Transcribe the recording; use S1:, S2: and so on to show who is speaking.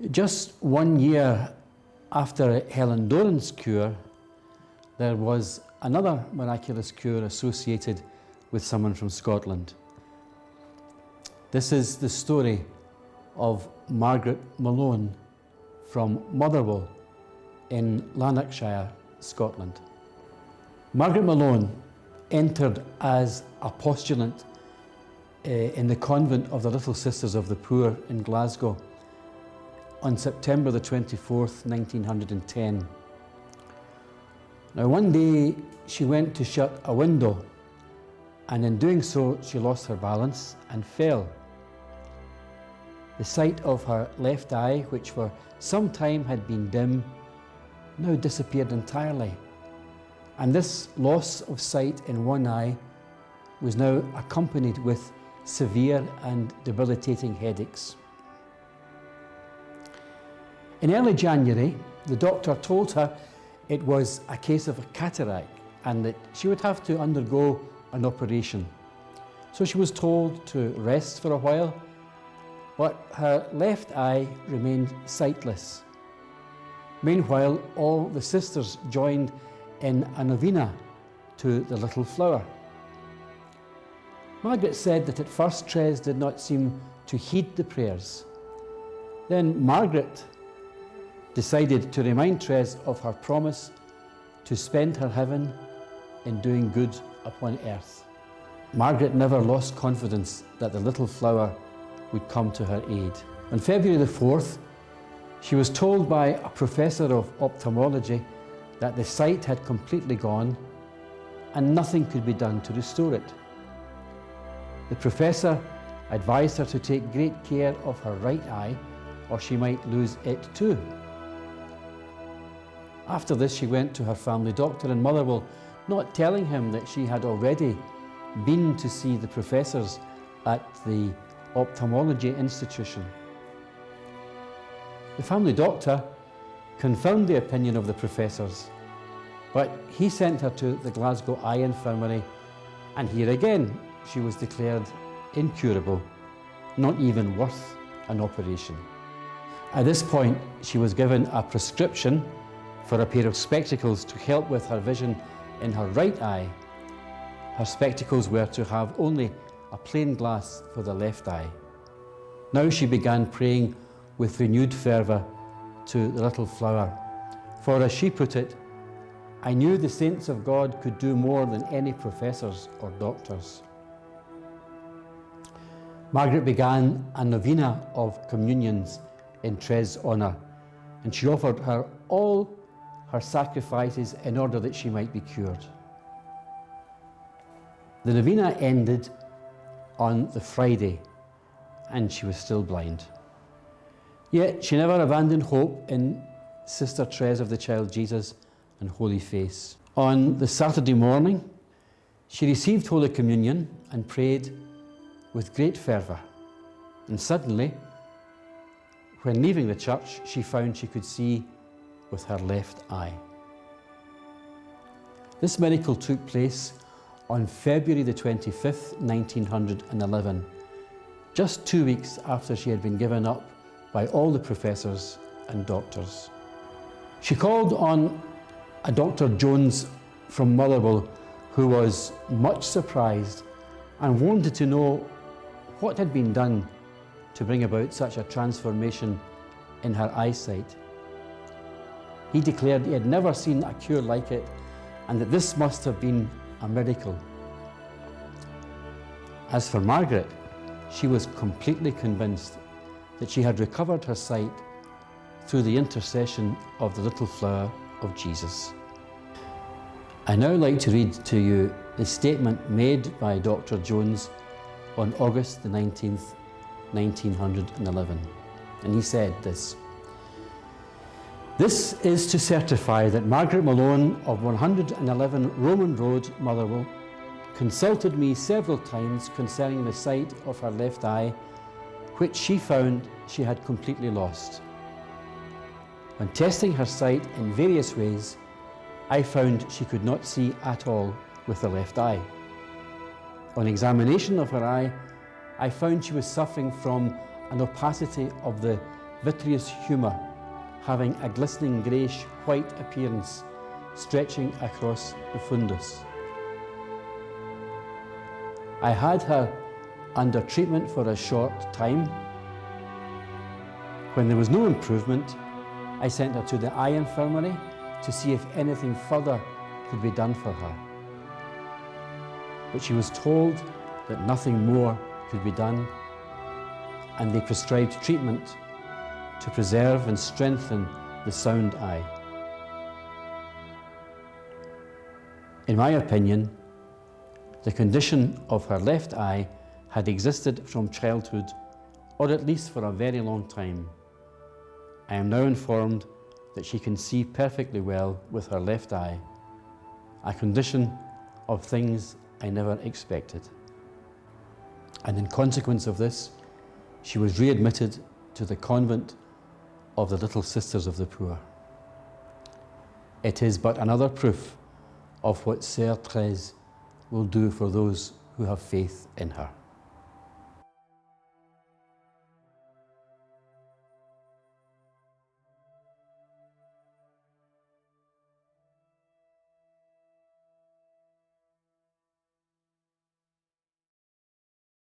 S1: Just 1 year after Helen Doran's cure, there was another miraculous cure associated with someone from Scotland. This is the story of Margaret Malone from Motherwell in Lanarkshire, Scotland. Margaret Malone entered as a postulant in the convent of the Little Sisters of the Poor in Glasgow on September the 24th, 1910. Now, one day she went to shut a window, and in doing so she lost her balance and fell. The sight of her left eye, which for some time had been dim, now disappeared entirely. And this loss of sight in one eye was now accompanied with severe and debilitating headaches. In early January, the doctor told her it was a case of a cataract and that she would have to undergo an operation. So she was told to rest for a while, but her left eye remained sightless. Meanwhile, all the sisters joined in a novena to the Little Flower. Margaret said that at first Therese did not seem to heed the prayers. Then Margaret decided to remind Therese of her promise to spend her heaven in doing good upon earth. Margaret never lost confidence that the Little Flower would come to her aid. On February the 4th, she was told by a professor of ophthalmology that the sight had completely gone and nothing could be done to restore it. The professor advised her to take great care of her right eye or she might lose it too. After this, she went to her family doctor in Motherwell, not telling him that she had already been to see the professors at the ophthalmology institution. The family doctor confirmed the opinion of the professors, but he sent her to the Glasgow Eye Infirmary, and here again she was declared incurable, not even worth an operation. At this point, she was given a prescription for a pair of spectacles to help with her vision in her right eye. Her spectacles were to have only a plain glass for the left eye. Now she began praying with renewed fervour to the Little Flower. For as she put it, I knew the saints of God could do more than any professors or doctors. Margaret began a novena of communions in Therese's honour, and she offered her all her sacrifices in order that she might be cured. The novena ended on the Friday, and she was still blind. Yet she never abandoned hope in Sister Therese of the Child Jesus and Holy Face. On the Saturday morning, she received Holy Communion and prayed with great fervour. And suddenly, when leaving the church, she found she could see with her left eye. This miracle took place on February the 25th, 1911, just 2 weeks after she had been given up by all the professors and doctors. She called on a Dr. Jones from Motherwell, who was much surprised and wanted to know what had been done to bring about such a transformation in her eyesight. He declared he had never seen a cure like it and that this must have been a miracle. As for Margaret, she was completely convinced that she had recovered her sight through the intercession of the Little Flower of Jesus. I now like to read to you the statement made by Dr. Jones on August the 19th, 1911. And he said this: "This is to certify that Margaret Malone of 111 Roman Road, Motherwell, consulted me several times concerning the sight of her left eye, which she found she had completely lost. When testing her sight in various ways, I found she could not see at all with the left eye. On examination of her eye, I found she was suffering from an opacity of the vitreous humour, having a glistening greyish-white appearance stretching across the fundus. I had her under treatment for a short time. When there was no improvement, I sent her to the eye infirmary to see if anything further could be done for her. But she was told that nothing more could be done, and they prescribed treatment to preserve and strengthen the sound eye. In my opinion, the condition of her left eye had existed from childhood, or at least for a very long time. I am now informed that she can see perfectly well with her left eye, a condition of things I never expected. And in consequence of this, she was readmitted to the convent of the Little Sisters of the Poor. It is but another proof of what St Therese will do for those who have faith in her.